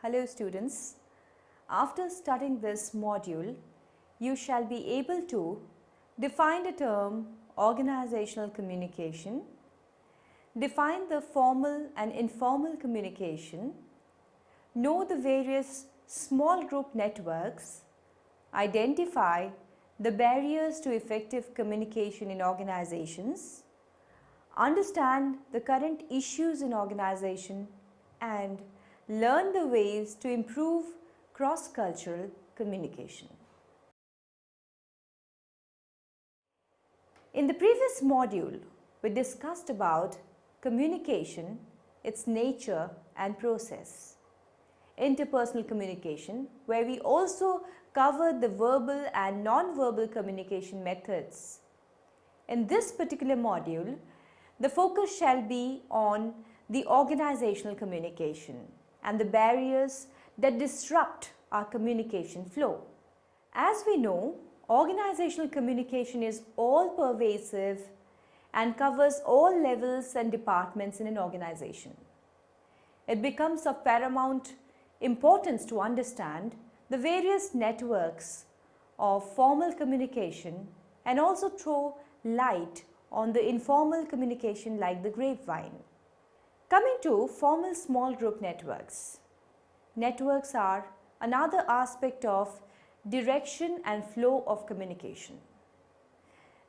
Hello students, after studying this module, you shall be able to define the term organizational communication, define the formal and informal communication, know the various small group networks, identify the barriers to effective communication in organizations, understand the current issues in organization, and learn the ways to improve cross-cultural communication. In the previous module, we discussed about communication, its nature and process. Interpersonal communication, where we also covered the verbal and non-verbal communication methods. In this particular module, the focus shall be on the organizational communication and the barriers that disrupt our communication flow. As we know, organizational communication is all-pervasive and covers all levels and departments in an organization. It becomes of paramount importance to understand the various networks of formal communication and also throw light on the informal communication like the grapevine. Coming to formal small group networks. Networks are another aspect of direction and flow of communication.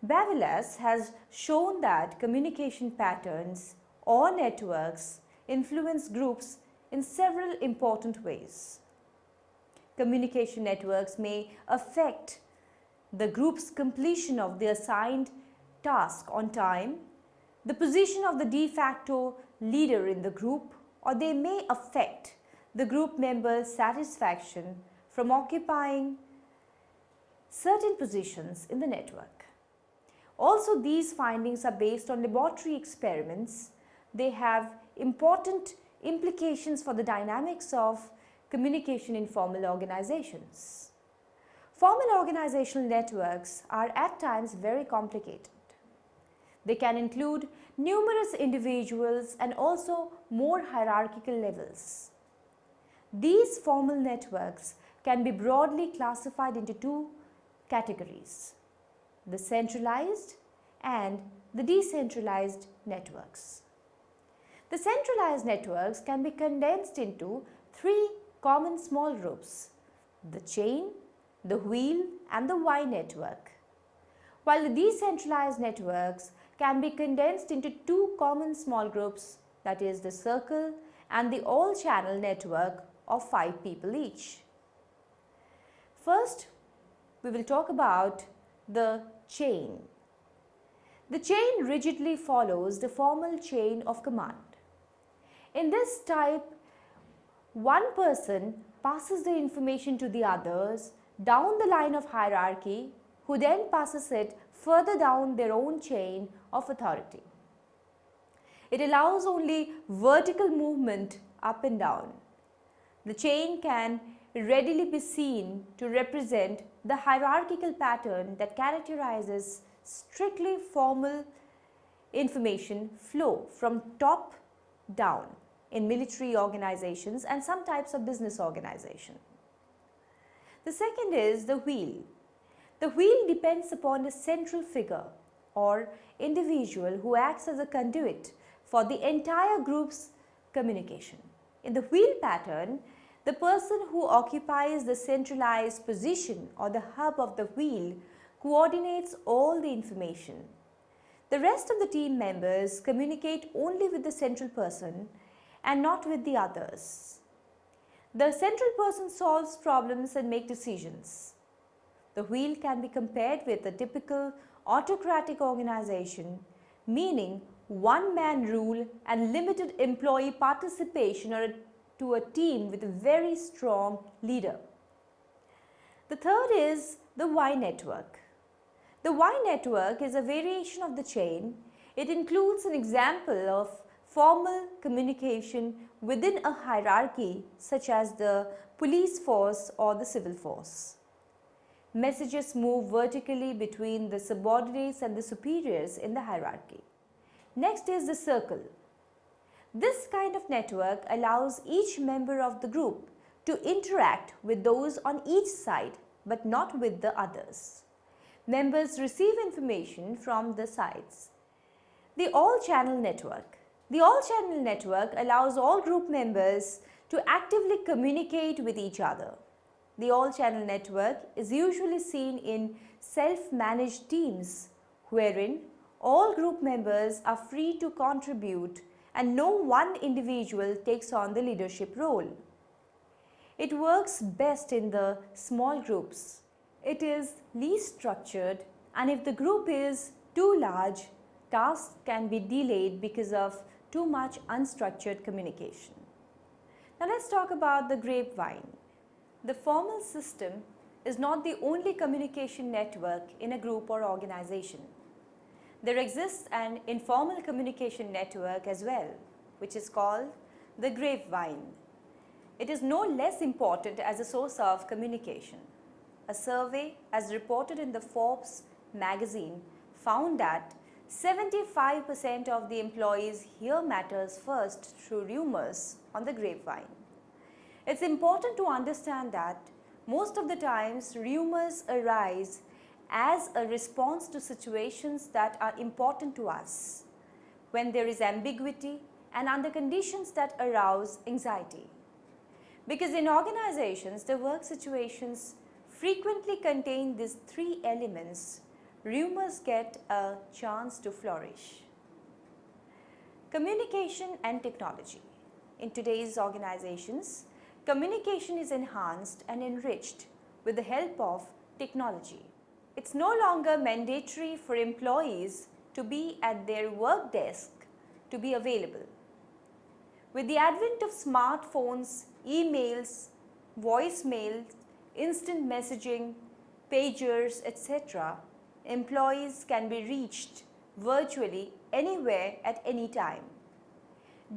Bavilas has shown that communication patterns or networks influence groups in several important ways. Communication networks may affect the group's completion of the assigned task on time, the position of the de facto leader in the group, or they may affect the group members' satisfaction from occupying certain positions in the network. Also, these findings are based on laboratory experiments. They have important implications for the dynamics of communication in formal organizations. Formal organizational networks are at times very complicated. They can include numerous individuals and also more hierarchical levels. These formal networks can be broadly classified into two categories: the centralized and the decentralized networks. The centralized networks can be condensed into three common small groups: the chain, the wheel, and the Y network. While the decentralized networks can be condensed into two common small groups, that is the circle and the all-channel network of 5 people each. First, we will talk about the chain. The chain rigidly follows the formal chain of command. In this type, one person passes the information to the others down the line of hierarchy, who then passes it further down their own chain of authority. It allows only vertical movement up and down. The chain can readily be seen to represent the hierarchical pattern that characterizes strictly formal information flow from top down in military organizations and some types of business organization. The second is the wheel. The wheel depends upon a central figure or individual who acts as a conduit for the entire group's communication. In the wheel pattern, the person who occupies the centralized position or the hub of the wheel coordinates all the information. The rest of the team members communicate only with the central person and not with the others. The central person solves problems and makes decisions. The wheel can be compared with a typical autocratic organization, meaning one-man rule and limited employee participation to a team with a very strong leader. The third is the Y network. The Y network is a variation of the chain. It includes an example of formal communication within a hierarchy such as the police force or the civil force. Messages move vertically between the subordinates and the superiors in the hierarchy. Next is the circle. This kind of network allows each member of the group to interact with those on each side but not with the others. Members receive information from the sides. The all-channel network. The all-channel network allows all group members to actively communicate with each other. The all-channel network is usually seen in self-managed teams wherein all group members are free to contribute and no one individual takes on the leadership role. It works best in the small groups. It is least structured, and if the group is too large, tasks can be delayed because of too much unstructured communication. Now let's talk about the grapevine. The formal system is not the only communication network in a group or organization. There exists an informal communication network as well, which is called the grapevine. It is no less important as a source of communication. A survey, as reported in the Forbes magazine, found that 75% of the employees hear matters first through rumors on the grapevine. It's important to understand that most of the times rumors arise as a response to situations that are important to us, when there is ambiguity and under conditions that arouse anxiety. Because in organizations, the work situations frequently contain these three elements, rumors get a chance to flourish. Communication and technology. In today's organizations, communication is enhanced and enriched with the help of technology. It's no longer mandatory for employees to be at their work desk to be available. With the advent of smartphones, emails, voicemails, instant messaging, pagers, etc., employees can be reached virtually anywhere at any time.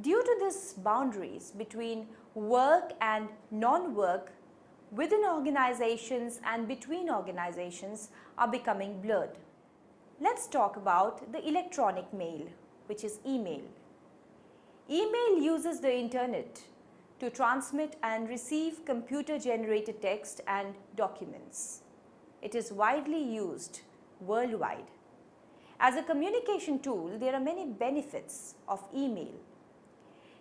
Due to these boundaries between work and non-work within organizations and between organizations are becoming blurred. Let's talk about the electronic mail, which is email. Email uses the internet to transmit and receive computer-generated text and documents. It is widely used worldwide. As a communication tool, there are many benefits of email.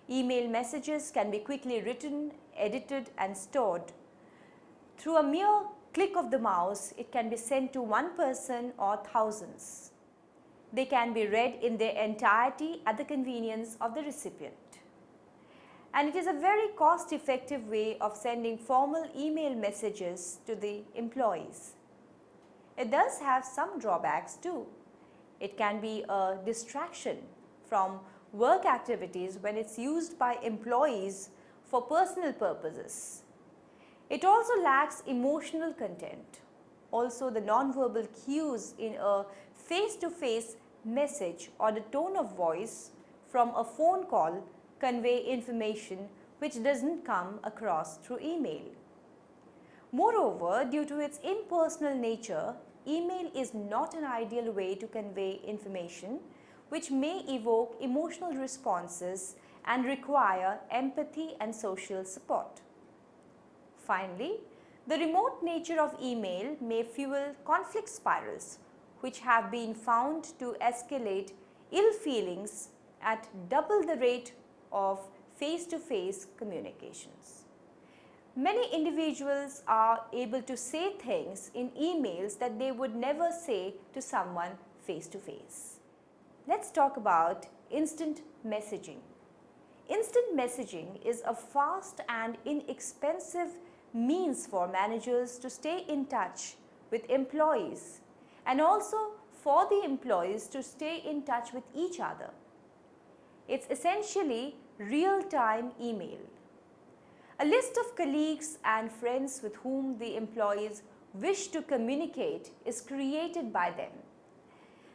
Email messages can be quickly written, edited and stored. Through a mere click of the mouse, it can be sent to one person or thousands. They can be read in their entirety at the convenience of the recipient. And it is a very cost-effective way of sending formal email messages to the employees. It does have some drawbacks too. It can be a distraction from work activities when it's used by employees for personal purposes. It also lacks emotional content. Also, the non-verbal cues in a face-to-face message or the tone of voice from a phone call convey information which doesn't come across through email. Moreover, due to its impersonal nature, email is not an ideal way to convey information which may evoke emotional responses and require empathy and social support. Finally, the remote nature of email may fuel conflict spirals which have been found to escalate ill feelings at double the rate of face-to-face communications. Many individuals are able to say things in emails that they would never say to someone face-to-face. Let's talk about instant messaging. Instant messaging is a fast and inexpensive means for managers to stay in touch with employees and also for the employees to stay in touch with each other. It's essentially real-time email. A list of colleagues and friends with whom the employees wish to communicate is created by them.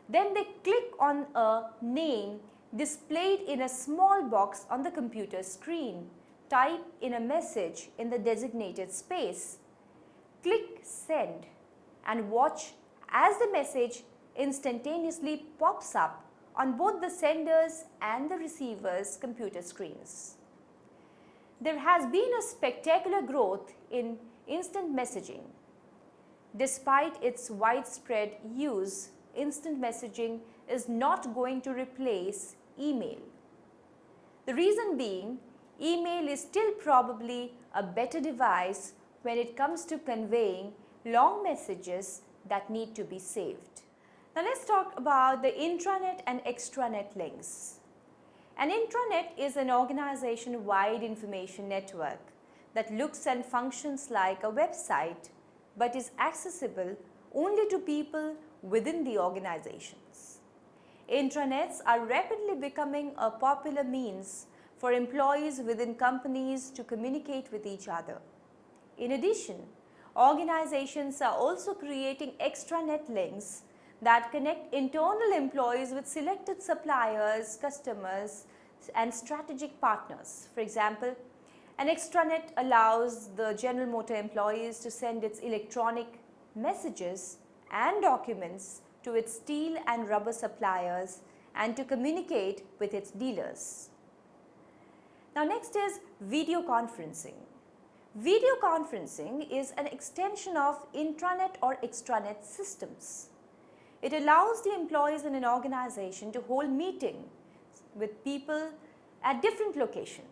Then they click on a name displayed in a small box on the computer screen, type in a message in the designated space, click send and watch as the message instantaneously pops up on both the sender's and the receiver's computer screens. there has been a spectacular growth in instant messaging. Despite its widespread use, instant messaging is not going to replace email. The reason being, email is still probably a better device when it comes to conveying long messages that need to be saved. Now let's talk about the intranet and extranet links. An intranet is an organization-wide information network that looks and functions like a website but is accessible only to people within the organizations. Intranets are rapidly becoming a popular means for employees within companies to communicate with each other. In addition, organizations are also creating extranet links that connect internal employees with selected suppliers, customers, and strategic partners. For example, an extranet allows the General Motor employees to send its electronic messages and documents to its steel and rubber suppliers and to communicate with its dealers. Now next is video conferencing. Video conferencing is an extension of intranet or extranet systems. It allows the employees in an organization to hold meetings with people at different locations.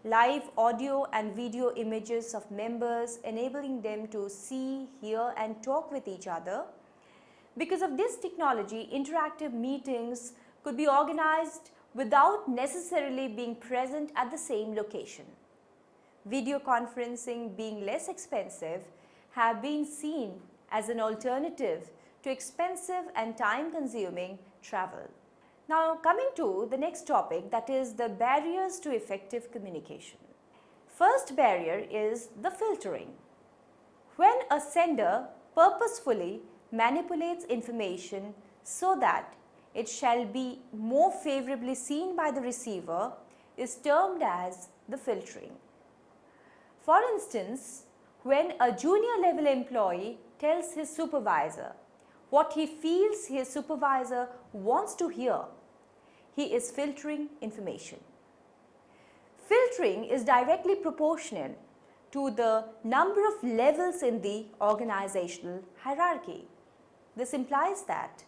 Live audio and video images of members enabling them to see, hear and talk with each other. Because of this technology, interactive meetings could be organized without necessarily being present at the same location. Video conferencing, being less expensive, have been seen as an alternative to expensive and time-consuming travel. Now coming to the next topic, that is the barriers to effective communication. First barrier is the filtering. When a sender purposefully manipulates information so that it shall be more favorably seen by the receiver is termed as the filtering. For instance, when a junior level employee tells his supervisor what he feels his supervisor wants to hear, he is filtering information. Filtering is directly proportional to the number of levels in the organizational hierarchy. This implies that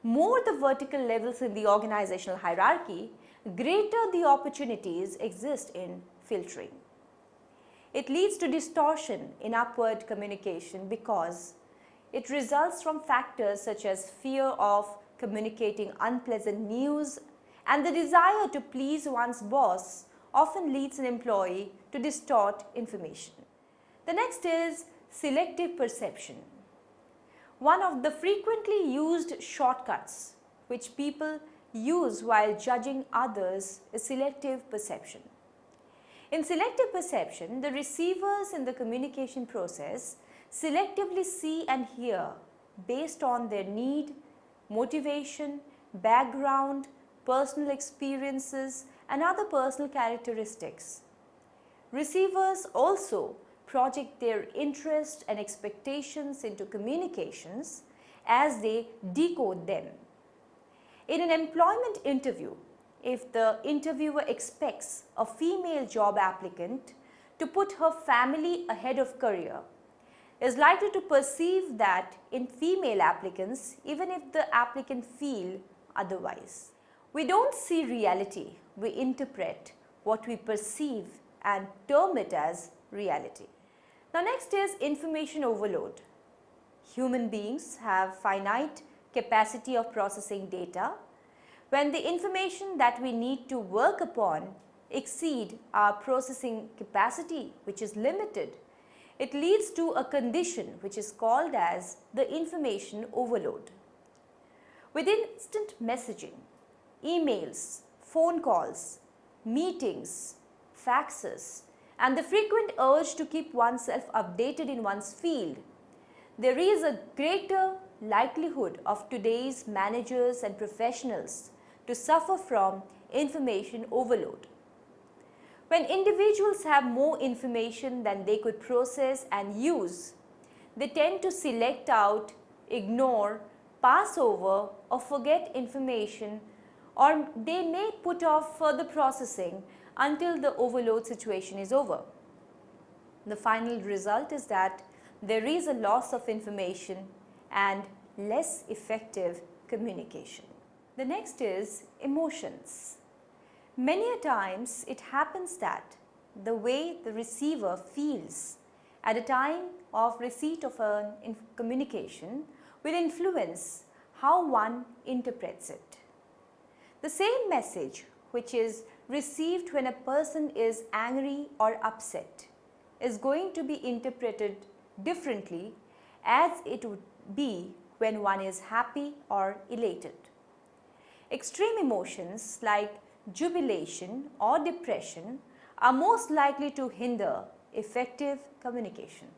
more the vertical levels in the organizational hierarchy, greater the opportunities exist in filtering. It leads to distortion in upward communication because it results from factors such as fear of communicating unpleasant news, and the desire to please one's boss often leads an employee to distort information. The next is selective perception. One of the frequently used shortcuts which people use while judging others is selective perception. In selective perception, the receivers in the communication process selectively see and hear based on their need, motivation, background, personal experiences, and other personal characteristics. Receivers also project their interest and expectations into communications as they decode them. In an employment interview, if the interviewer expects a female job applicant to put her family ahead of career, is likely to perceive that in female applicants, even if the applicant feel otherwise. We don't see reality, we interpret what we perceive and term it as reality. Now next is information overload. Human beings have finite capacity of processing data. When the information that we need to work upon exceed our processing capacity, which is limited, it leads to a condition which is called as the information overload. With instant messaging, emails, phone calls, meetings, faxes, and the frequent urge to keep oneself updated in one's field, there is a greater likelihood of today's managers and professionals to suffer from information overload. When individuals have more information than they could process and use, they tend to select out, ignore, pass over, or forget information, or they may put off further processing until the overload situation is over. The final result is that there is a loss of information and less effective communication. The next is emotions. Many a times it happens that the way the receiver feels at a time of receipt of a communication will influence how one interprets it. The same message which is received when a person is angry or upset is going to be interpreted differently as it would be when one is happy or elated. Extreme emotions like jubilation or depression are most likely to hinder effective communication.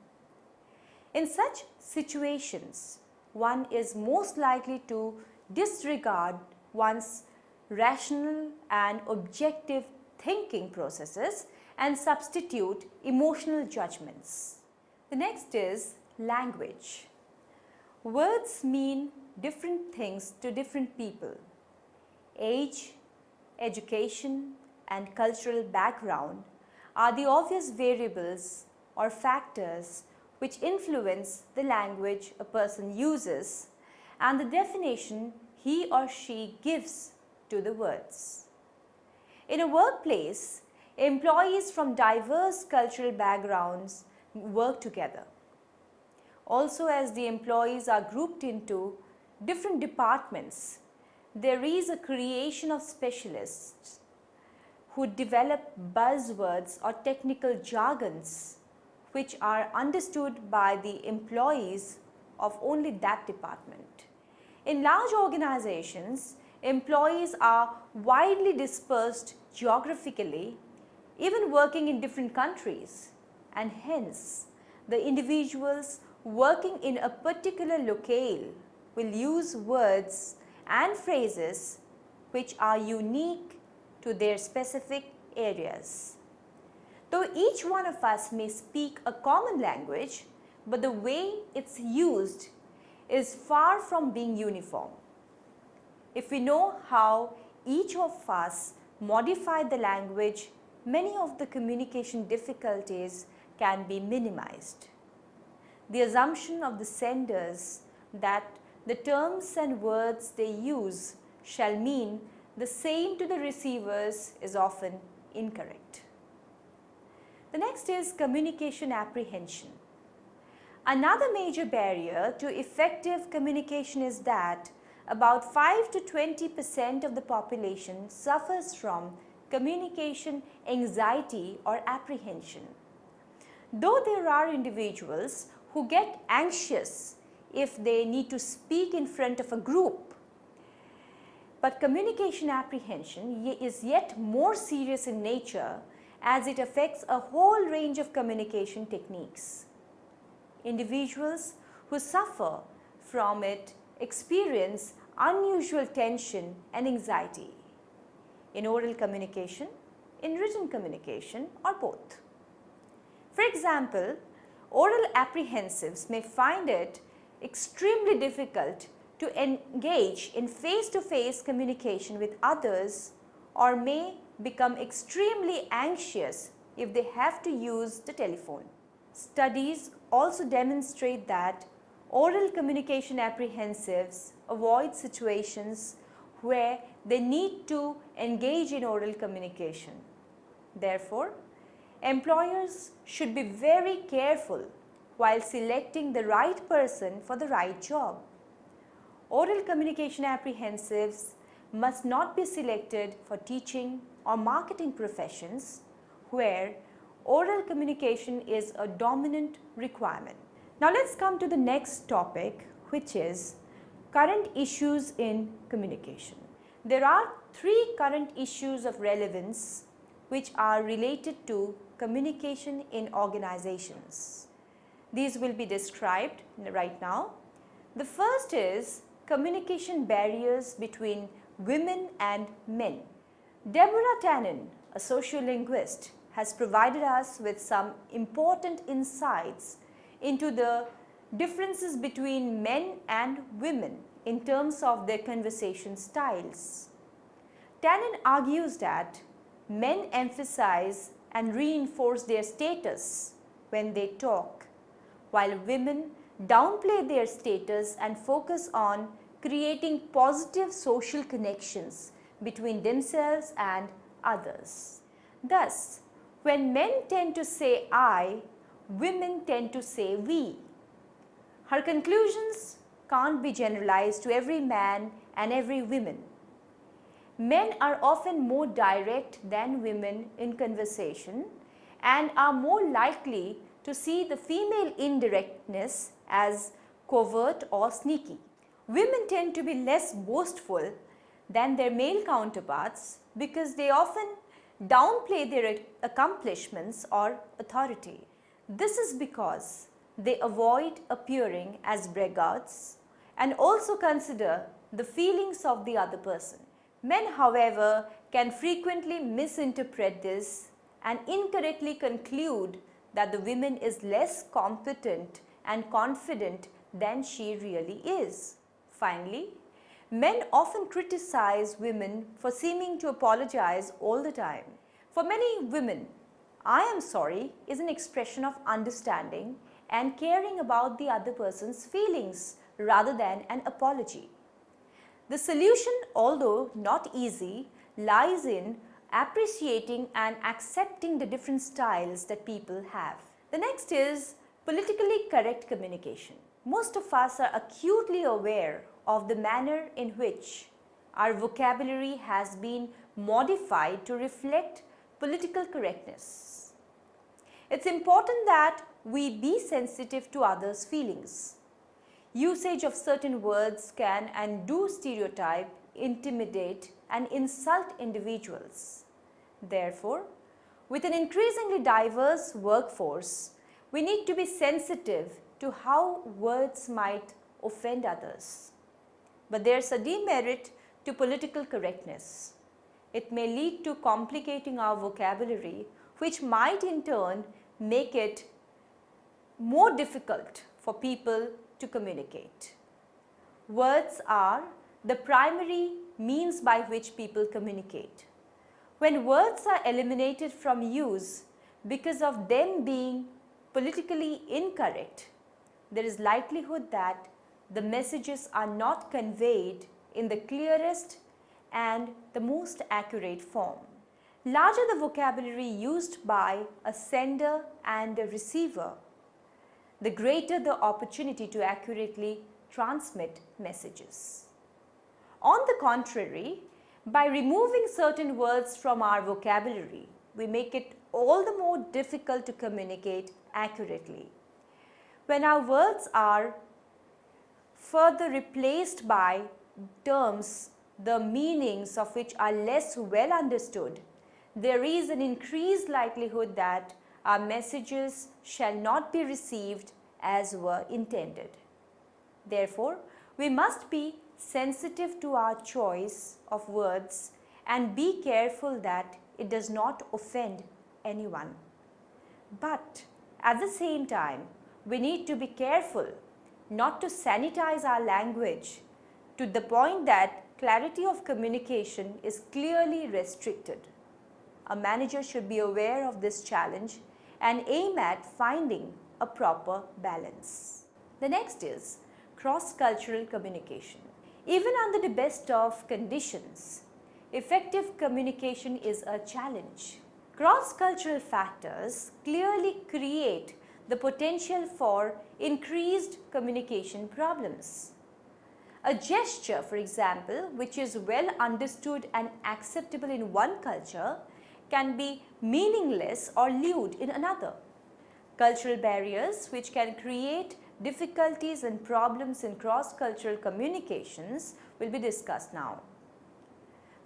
In such situations, one is most likely to disregard one's rational and objective thinking processes and substitute emotional judgments. The next is language. Words mean different things to different people. Age, education, and cultural background are the obvious variables or factors which influence the language a person uses and the definition he or she gives to the words. In a workplace, employees from diverse cultural backgrounds work together. Also, as the employees are grouped into different departments, there is a creation of specialists who develop buzzwords or technical jargons which are understood by the employees of only that department. In large organizations, employees are widely dispersed geographically, even working in different countries, and hence the individuals working in a particular locale will use words and phrases which are unique to their specific areas. Though each one of us may speak a common language, but the way it's used is far from being uniform. If we know how each of us modified the language, many of the communication difficulties can be minimized. The assumption of the senders that the terms and words they use shall mean the same to the receivers is often incorrect. The next is communication apprehension. Another major barrier to effective communication is that about 5 to 20% of the population suffers from communication anxiety or apprehension. Though there are individuals who get anxious if they need to speak in front of a group, but communication apprehension is yet more serious in nature as it affects a whole range of communication techniques. Individuals who suffer from it experience unusual tension and anxiety in oral communication, in written communication, or both. For example, oral apprehensives may find it extremely difficult to engage in face-to-face communication with others or may become extremely anxious if they have to use the telephone. Studies also demonstrate that oral communication apprehensives avoid situations where they need to engage in oral communication. Therefore, employers should be very careful while selecting the right person for the right job. Oral communication apprehensives must not be selected for teaching or marketing professions where oral communication is a dominant requirement. Now let's come to the next topic, which is current issues in communication. There are 3 current issues of relevance which are related to communication in organizations. These will be described right now. The first is communication barriers between women and men. Deborah Tannen, a sociolinguist, has provided us with some important insights into the differences between men and women in terms of their conversation styles. Tannen argues that men emphasize and reinforce their status when they talk, while women downplay their status and focus on creating positive social connections between themselves and others. Thus, when men tend to say I, women tend to say we. Her conclusions can't be generalized to every man and every woman. Men are often more direct than women in conversation and are more likely to see the female indirectness as covert or sneaky. Women tend to be less boastful than their male counterparts because they often downplay their accomplishments or authority. This is because they avoid appearing as braggarts and also consider the feelings of the other person. Men, however, can frequently misinterpret this and incorrectly conclude that the woman is less competent and confident than she really is. Finally, men often criticize women for seeming to apologize all the time. For many women, I am sorry is an expression of understanding and caring about the other person's feelings rather than an apology. The solution, although not easy, lies in appreciating and accepting the different styles that people have. The next is politically correct communication. Most of us are acutely aware of the manner in which our vocabulary has been modified to reflect political correctness. It's important that we be sensitive to others' feelings. Usage of certain words can and do stereotype, intimidate, and insult individuals. Therefore, with an increasingly diverse workforce, we need to be sensitive to how words might offend others. But there's a demerit to political correctness. It may lead to complicating our vocabulary, which might in turn make it more difficult for people to communicate. Words are the primary means by which people communicate. When words are eliminated from use because of them being politically incorrect, there is likelihood that the messages are not conveyed in the clearest and the most accurate form. Larger the vocabulary used by a sender and a receiver, the greater the opportunity to accurately transmit messages. On the contrary, by removing certain words from our vocabulary, we make it all the more difficult to communicate accurately. When our words are further replaced by terms, the meanings of which are less well understood, there is an increased likelihood that our messages shall not be received as were intended. Therefore, we must be sensitive to our choice of words and be careful that it does not offend anyone. But at the same time, we need to be careful not to sanitize our language to the point that clarity of communication is clearly restricted. A manager should be aware of this challenge and aim at finding a proper balance. The next is cross-cultural communication. Even under the best of conditions, effective communication is a challenge. Cross-cultural factors clearly create the potential for increased communication problems. A gesture, for example, which is well understood and acceptable in one culture, can be meaningless or lewd in another. Cultural barriers, which can create difficulties and problems in cross-cultural communications, will be discussed now.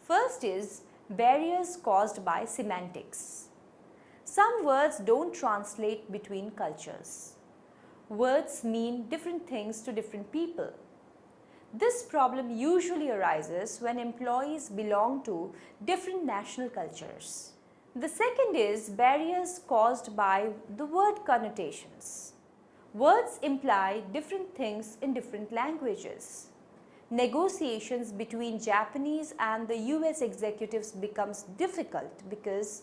First is barriers caused by semantics. Some words don't translate between cultures. Words mean different things to different people. This problem usually arises when employees belong to different national cultures. The second is barriers caused by the word connotations. Words imply different things in different languages. negotiations between Japanese and the US executives becomes difficult because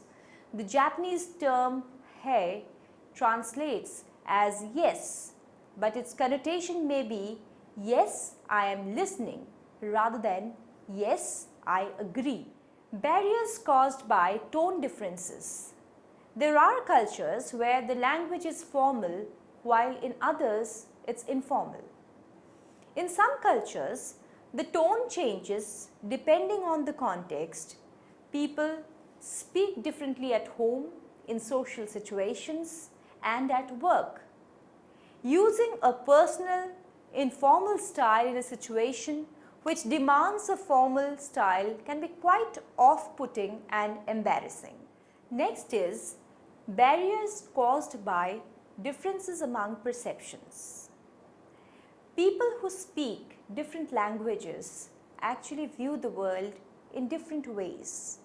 the Japanese term "hey" translates as yes, but its connotation may be yes, I am listening rather than yes, I agree. Barriers caused by tone differences. There are cultures where the language is formal while in others it's informal. In some cultures, the tone changes depending on the context. People speak differently at home, in social situations, and at work. Using a personal, informal style in a situation which demands a formal style can be quite off-putting and embarrassing. Next is barriers caused by differences among perceptions. People who speak different languages actually view the world in different ways.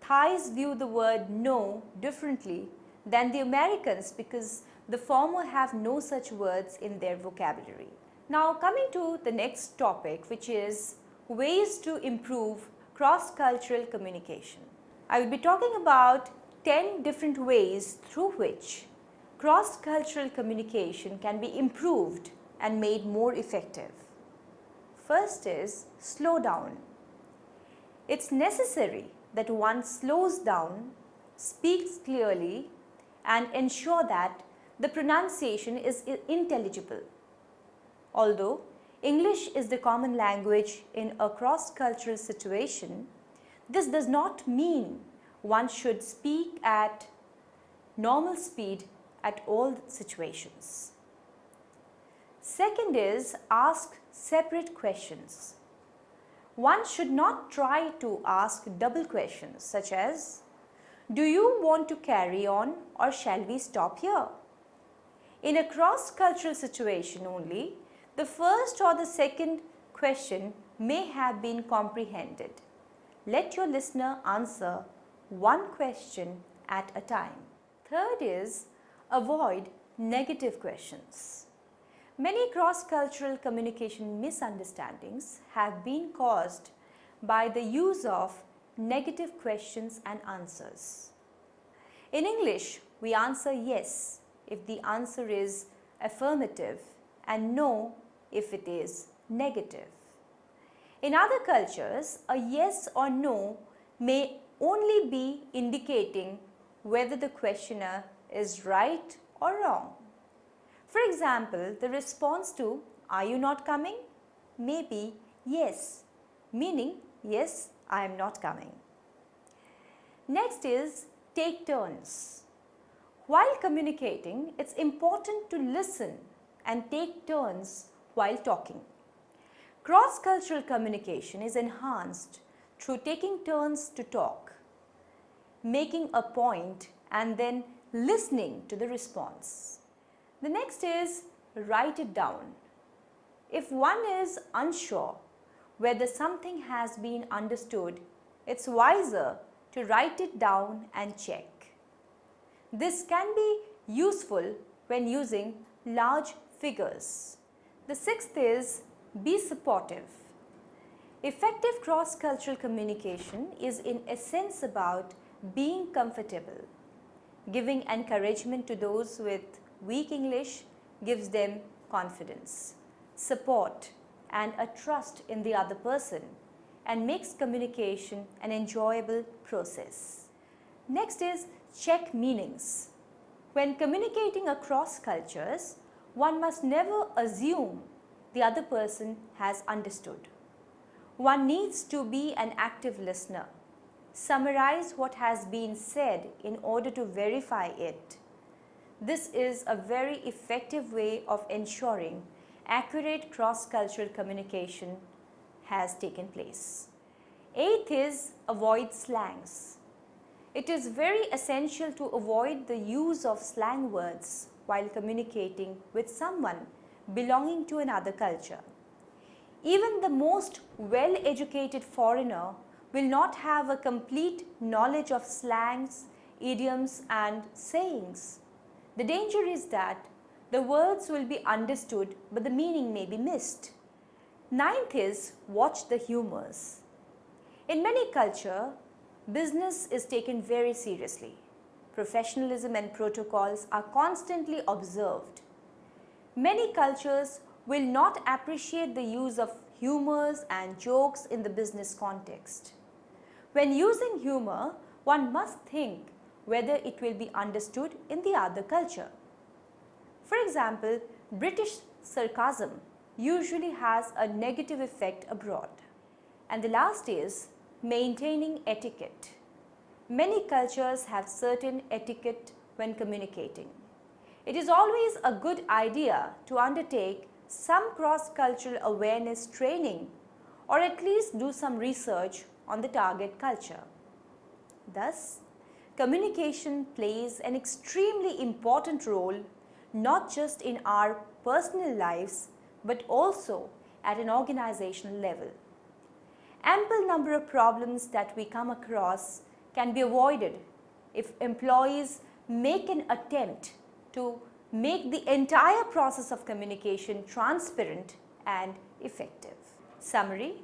Thais view the word no differently than the Americans because the former have no such words in their vocabulary. Now coming to the next topic, which is ways to improve cross-cultural communication. I will be talking about 10 different ways through which cross-cultural communication can be improved and made more effective. First is slow down. It's necessary that one slows down, speaks clearly, and ensure that the pronunciation is intelligible. Although English is the common language in a cross-cultural situation, this does not mean one should speak at normal speed at all situations. Second is ask separate questions. One should not try to ask double questions such as, do you want to carry on or shall we stop here? In a cross-cultural situation only, the first or the second question may have been comprehended. Let your listener answer one question at a time. Third is avoid negative questions. Many cross-cultural communication misunderstandings have been caused by the use of negative questions and answers. In English, we answer yes if the answer is affirmative and no if it is negative. In other cultures, a yes or no may only be indicating whether the questioner is right or wrong. For example, the response to "Are you not coming?" may be yes, meaning yes, I am not coming. Next is take turns. While communicating, it's important to listen and take turns while talking. Cross-cultural communication is enhanced through taking turns to talk, making a point and then listening to the response. The next is write it down. If one is unsure whether something has been understood, it's wiser to write it down and check. This can be useful when using large figures. The sixth is be supportive. Effective cross-cultural communication is in essence about being comfortable. Giving encouragement to those with weak English gives them confidence, support, and a trust in the other person and makes communication an enjoyable process. Next is check meanings. When communicating across cultures, one must never assume the other person has understood. One needs to be an active listener, summarize what has been said in order to verify it. This is a very effective way of ensuring accurate cross-cultural communication has taken place. Eighth is avoid slangs. It is very essential to avoid the use of slang words while communicating with someone belonging to another culture. Even the most well-educated foreigner will not have a complete knowledge of slangs, idioms, and sayings. The danger is that the words will be understood but the meaning may be missed. Ninth is watch the humors. In many cultures, business is taken very seriously. Professionalism and protocols are constantly observed. Many cultures will not appreciate the use of humors and jokes in the business context. When using humor, one must think whether it will be understood in the other culture. For example, British sarcasm usually has a negative effect abroad. And the last is maintaining etiquette. Many cultures have certain etiquette when communicating. It is always a good idea to undertake some cross-cultural awareness training or at least do some research on the target culture. Thus, communication plays an extremely important role not just in our personal lives but also at an organizational level. Ample number of problems that we come across can be avoided if employees make an attempt to make the entire process of communication transparent and effective. Summary: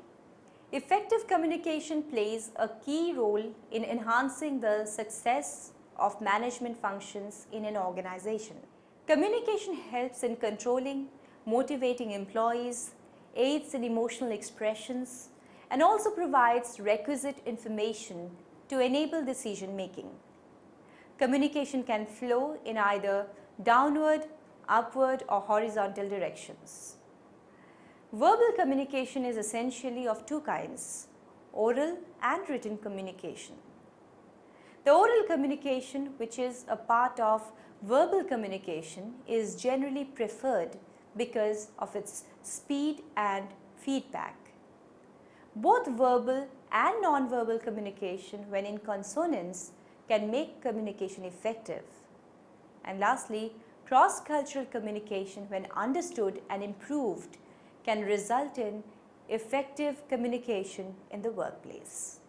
effective communication plays a key role in enhancing the success of management functions in an organization. Communication helps in controlling, motivating employees, aids in emotional expressions, and also provides requisite information to enable decision making. Communication can flow in either downward, upward, or horizontal directions. Verbal communication is essentially of two kinds: oral and written communication. The oral communication, which is a part of verbal communication, is generally preferred because of its speed and feedback. Both verbal and non-verbal communication, when in consonance, can make communication effective. And lastly, cross-cultural communication, when understood and improved, can result in effective communication in the workplace.